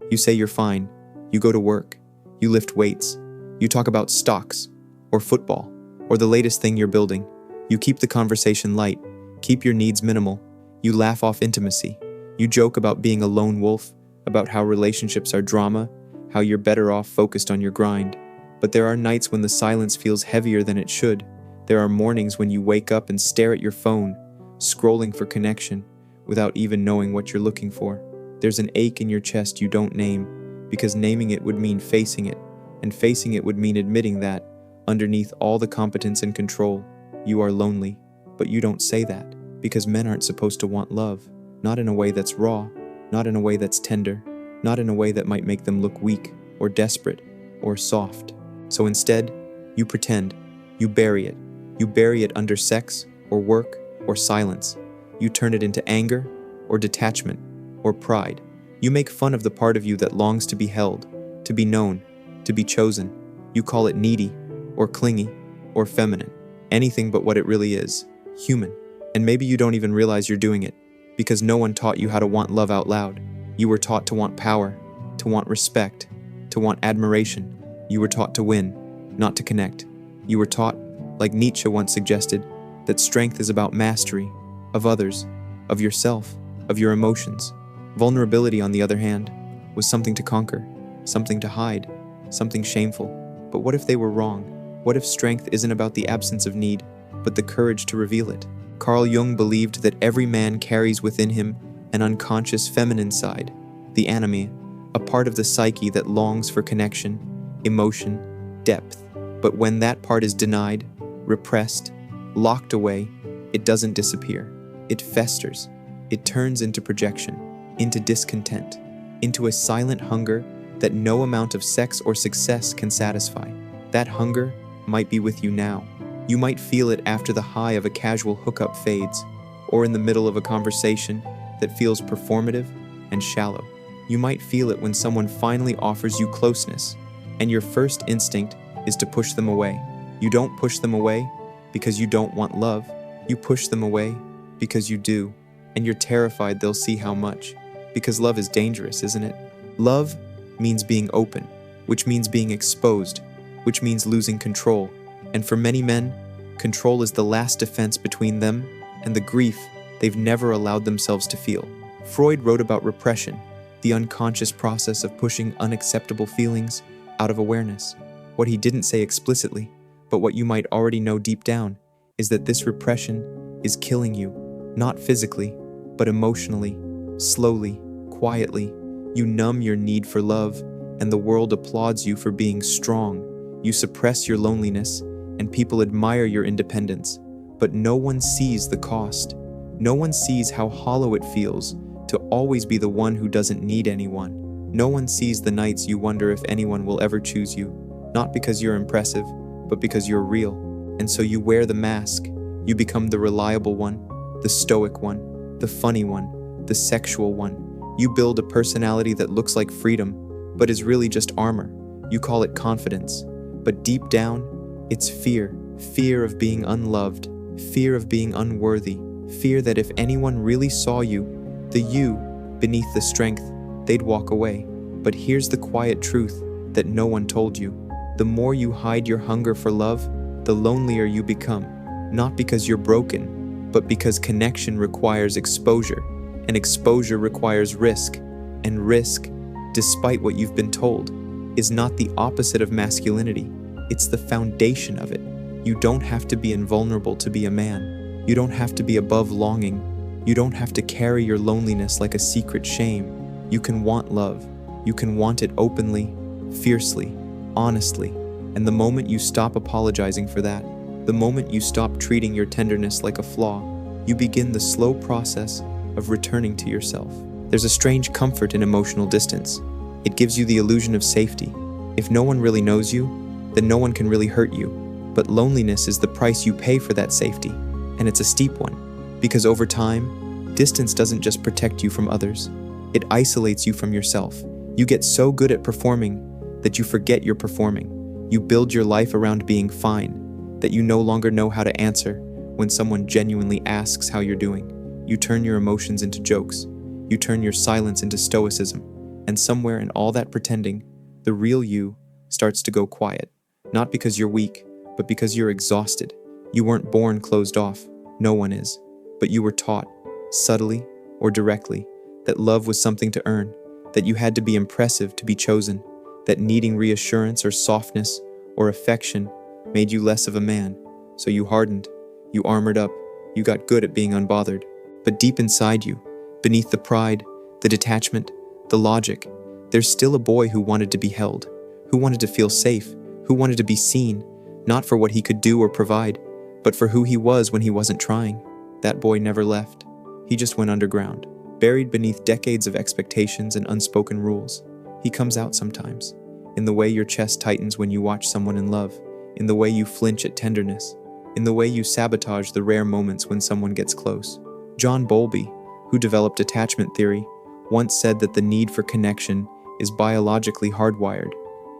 You say you're fine. You go to work. You lift weights. You talk about stocks, or football, or the latest thing you're building. You keep the conversation light. Keep your needs minimal. You laugh off intimacy. You joke about being a lone wolf, about how relationships are drama, how you're better off focused on your grind. But there are nights when the silence feels heavier than it should. There are mornings when you wake up and stare at your phone, scrolling for connection, without even knowing what you're looking for. There's an ache in your chest you don't name, because naming it would mean facing it, and facing it would mean admitting that, underneath all the competence and control, you are lonely. But you don't say that, because men aren't supposed to want love, not in a way that's raw, not in a way that's tender, not in a way that might make them look weak, or desperate, or soft. So instead, you pretend, you bury it. You bury it under sex, or work, or silence. You turn it into anger, or detachment, or pride. You make fun of the part of you that longs to be held, to be known, to be chosen. You call it needy, or clingy, or feminine. Anything but what it really is, human. And maybe you don't even realize you're doing it, because no one taught you how to want love out loud. You were taught to want power, to want respect, to want admiration. You were taught to win, not to connect. You were taught, like Nietzsche once suggested, that strength is about mastery, of others, of yourself, of your emotions. Vulnerability, on the other hand, was something to conquer, something to hide, something shameful. But what if they were wrong? What if strength isn't about the absence of need, but the courage to reveal it? Carl Jung believed that every man carries within him an unconscious feminine side, the anima, a part of the psyche that longs for connection, emotion, depth. But when that part is denied, repressed, locked away, it doesn't disappear. It festers. It turns into projection, into discontent, into a silent hunger that no amount of sex or success can satisfy. That hunger might be with you now. You might feel it after the high of a casual hookup fades, or in the middle of a conversation that feels performative and shallow. You might feel it when someone finally offers you closeness, and your first instinct is to push them away. You don't push them away because you don't want love. You push them away because you do, and you're terrified they'll see how much. Because love is dangerous, isn't it? Love means being open, which means being exposed, which means losing control. And for many men, control is the last defense between them and the grief they've never allowed themselves to feel. Freud wrote about repression, the unconscious process of pushing unacceptable feelings out of awareness. What he didn't say explicitly, but what you might already know deep down, is that this repression is killing you, not physically, but emotionally, slowly, quietly. You numb your need for love, and the world applauds you for being strong. You suppress your loneliness, and people admire your independence. But no one sees the cost. No one sees how hollow it feels to always be the one who doesn't need anyone. No one sees the nights you wonder if anyone will ever choose you, not because you're impressive, but because you're real. And so you wear the mask. You become the reliable one, the stoic one, the funny one, the sexual one. You build a personality that looks like freedom, but is really just armor. You call it confidence. But deep down, it's fear. Fear of being unloved, fear of being unworthy, fear that if anyone really saw you, the you, beneath the strength, they'd walk away. But here's the quiet truth that no one told you. The more you hide your hunger for love, the lonelier you become. Not because you're broken, but because connection requires exposure, and exposure requires risk. And risk, despite what you've been told, is not the opposite of masculinity. It's the foundation of it. You don't have to be invulnerable to be a man. You don't have to be above longing. You don't have to carry your loneliness like a secret shame. You can want love. You can want it openly, fiercely, honestly. And the moment you stop apologizing for that, the moment you stop treating your tenderness like a flaw, you begin the slow process of returning to yourself. There's a strange comfort in emotional distance. It gives you the illusion of safety. If no one really knows you, then no one can really hurt you. But loneliness is the price you pay for that safety, and it's a steep one. Because over time, distance doesn't just protect you from others, it isolates you from yourself. You get so good at performing that you forget you're performing. You build your life around being fine, that you no longer know how to answer when someone genuinely asks how you're doing. You turn your emotions into jokes. You turn your silence into stoicism. And somewhere in all that pretending, the real you starts to go quiet. Not because you're weak, but because you're exhausted. You weren't born closed off. No one is. But you were taught, subtly or directly, that love was something to earn, that you had to be impressive to be chosen, that needing reassurance or softness or affection made you less of a man. So you hardened, you armored up, you got good at being unbothered. But deep inside you, beneath the pride, the detachment, the logic, there's still a boy who wanted to be held, who wanted to feel safe, who wanted to be seen, not for what he could do or provide, but for who he was when he wasn't trying. That boy never left. He just went underground, buried beneath decades of expectations and unspoken rules. He comes out sometimes, in the way your chest tightens when you watch someone in love, in the way you flinch at tenderness, in the way you sabotage the rare moments when someone gets close. John Bowlby, who developed attachment theory, once said that the need for connection is biologically hardwired.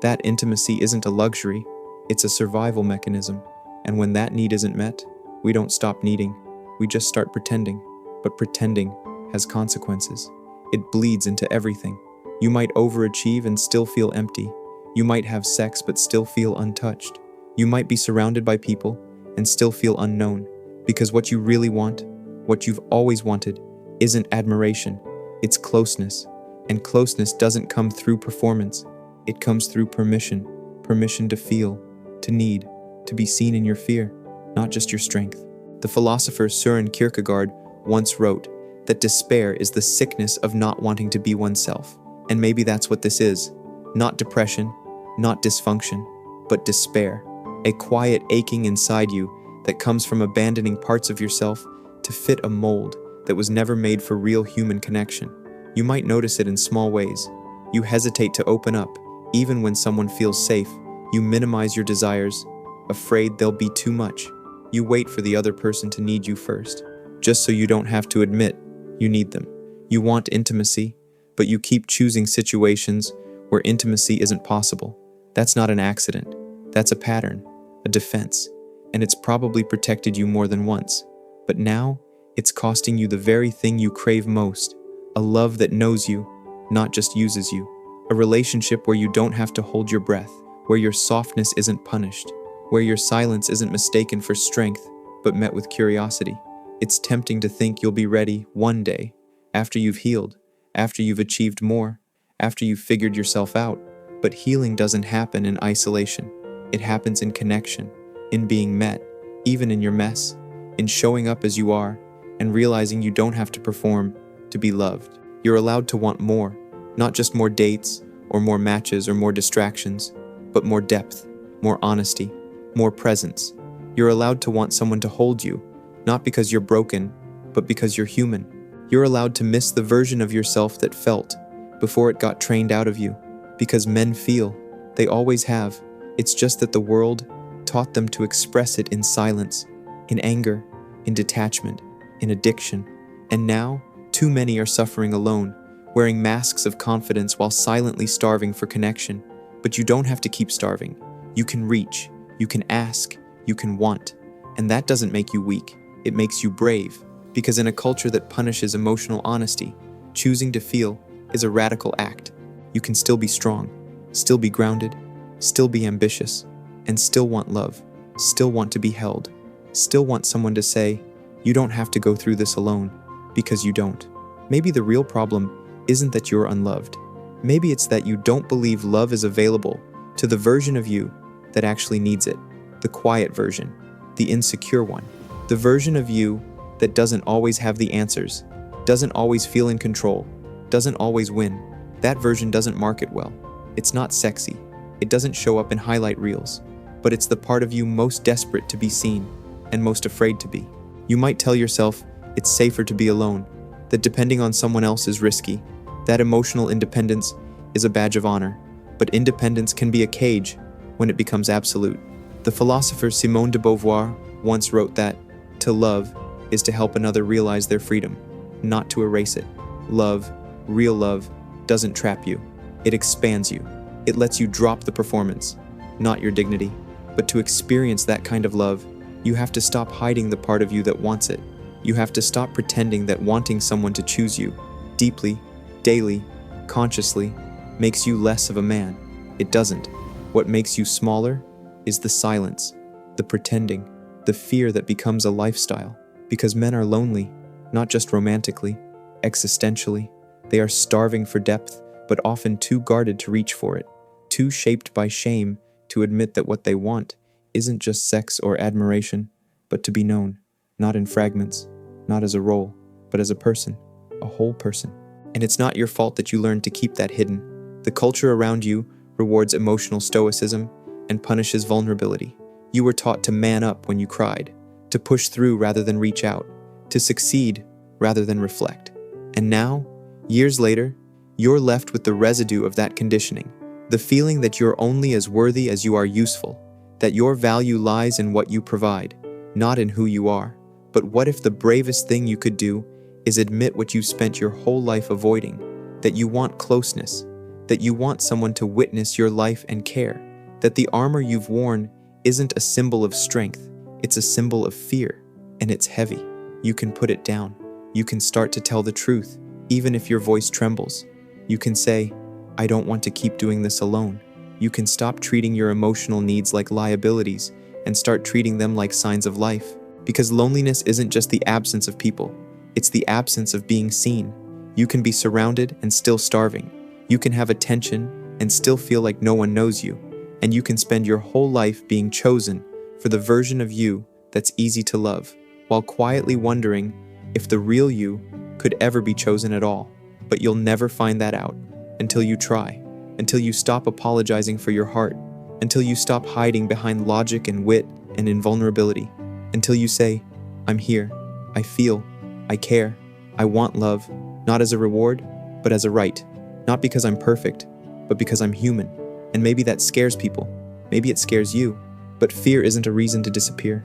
That intimacy isn't a luxury, it's a survival mechanism. And when that need isn't met, we don't stop needing, we just start pretending. But pretending has consequences. It bleeds into everything. You might overachieve and still feel empty. You might have sex but still feel untouched. You might be surrounded by people and still feel unknown. Because what you really want, what you've always wanted, isn't admiration, it's closeness. And closeness doesn't come through performance. It comes through permission. Permission to feel, to need, to be seen in your fear, not just your strength. The philosopher Søren Kierkegaard once wrote that despair is the sickness of not wanting to be oneself. And maybe that's what this is. Not depression, not dysfunction, but despair. A quiet aching inside you that comes from abandoning parts of yourself to fit a mold that was never made for real human connection. You might notice it in small ways. You hesitate to open up, even when someone feels safe. You minimize your desires, afraid they'll be too much. You wait for the other person to need you first, just so you don't have to admit you need them. You want intimacy, but you keep choosing situations where intimacy isn't possible. That's not an accident. That's a pattern, a defense, and it's probably protected you more than once. But now, it's costing you the very thing you crave most, a love that knows you, not just uses you. A relationship where you don't have to hold your breath, where your softness isn't punished, where your silence isn't mistaken for strength, but met with curiosity. It's tempting to think you'll be ready one day, after you've healed, after you've achieved more, after you've figured yourself out. But healing doesn't happen in isolation. It happens in connection, in being met, even in your mess, in showing up as you are, and realizing you don't have to perform to be loved. You're allowed to want more, not just more dates, or more matches, or more distractions, but more depth, more honesty, more presence. You're allowed to want someone to hold you, not because you're broken, but because you're human. You're allowed to miss the version of yourself that felt before it got trained out of you, because men feel, they always have. It's just that the world taught them to express it in silence, in anger, in detachment, in addiction. And now, too many are suffering alone, wearing masks of confidence while silently starving for connection. But you don't have to keep starving. You can reach, you can ask, you can want. And that doesn't make you weak, it makes you brave. Because in a culture that punishes emotional honesty, choosing to feel is a radical act. You can still be strong, still be grounded, still be ambitious, and still want love, still want to be held, still want someone to say, you don't have to go through this alone, because you don't. Maybe the real problem isn't that you're unloved. Maybe it's that you don't believe love is available to the version of you that actually needs it, the quiet version, the insecure one, the version of you that doesn't always have the answers, doesn't always feel in control, doesn't always win. That version doesn't market well. It's not sexy. It doesn't show up in highlight reels, but it's the part of you most desperate to be seen and most afraid to be. You might tell yourself it's safer to be alone, that depending on someone else is risky, that emotional independence is a badge of honor, but independence can be a cage when it becomes absolute. The philosopher Simone de Beauvoir once wrote that, to love is to help another realize their freedom, not to erase it. Love, real love, doesn't trap you. It expands you. It lets you drop the performance, not your dignity. But to experience that kind of love, you have to stop hiding the part of you that wants it. You have to stop pretending that wanting someone to choose you, deeply, daily, consciously, makes you less of a man. It doesn't. What makes you smaller is the silence, the pretending, the fear that becomes a lifestyle. Because men are lonely, not just romantically, existentially. They are starving for depth, but often too guarded to reach for it, too shaped by shame to admit that what they want isn't just sex or admiration, but to be known, not in fragments, not as a role, but as a person, a whole person. And it's not your fault that you learned to keep that hidden. The culture around you rewards emotional stoicism and punishes vulnerability. You were taught to man up when you cried, to push through rather than reach out, to succeed rather than reflect. And now, years later, you're left with the residue of that conditioning, the feeling that you're only as worthy as you are useful, that your value lies in what you provide, not in who you are. But what if the bravest thing you could do is admit what you spent your whole life avoiding, that you want closeness, that you want someone to witness your life and care, that the armor you've worn isn't a symbol of strength, it's a symbol of fear, and it's heavy. You can put it down. You can start to tell the truth, even if your voice trembles. You can say, I don't want to keep doing this alone. You can stop treating your emotional needs like liabilities and start treating them like signs of life. Because loneliness isn't just the absence of people, it's the absence of being seen. You can be surrounded and still starving. You can have attention and still feel like no one knows you. And you can spend your whole life being chosen for the version of you that's easy to love, while quietly wondering if the real you could ever be chosen at all. But you'll never find that out until you try, until you stop apologizing for your heart, until you stop hiding behind logic and wit and invulnerability, until you say, I'm here, I feel, I care, I want love, not as a reward, but as a right. Not because I'm perfect, but because I'm human. And maybe that scares people. Maybe it scares you. But fear isn't a reason to disappear.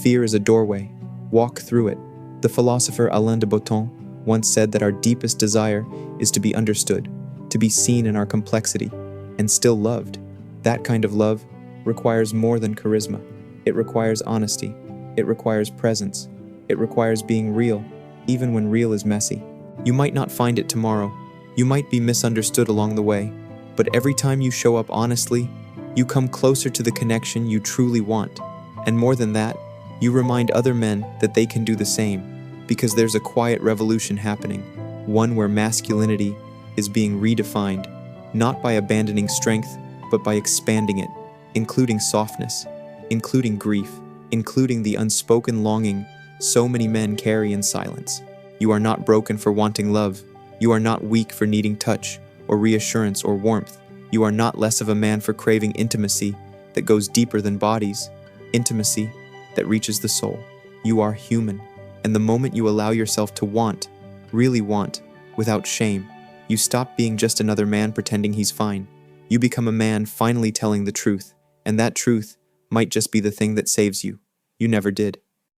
Fear is a doorway. Walk through it. The philosopher Alain de Botton once said that our deepest desire is to be understood, to be seen in our complexity, and still loved. That kind of love requires more than charisma. It requires honesty. It requires presence. It requires being real, even when real is messy. You might not find it tomorrow. You might be misunderstood along the way. But every time you show up honestly, you come closer to the connection you truly want. And more than that, you remind other men that they can do the same, because there's a quiet revolution happening, one where masculinity is being redefined, not by abandoning strength, but by expanding it, including softness, including grief, including the unspoken longing so many men carry in silence. You are not broken for wanting love. You are not weak for needing touch, or reassurance, or warmth. You are not less of a man for craving intimacy that goes deeper than bodies, intimacy that reaches the soul. You are human, and the moment you allow yourself to want, really want, without shame, you stop being just another man pretending he's fine. You become a man finally telling the truth, and that truth might just be the thing that saves you. You never did.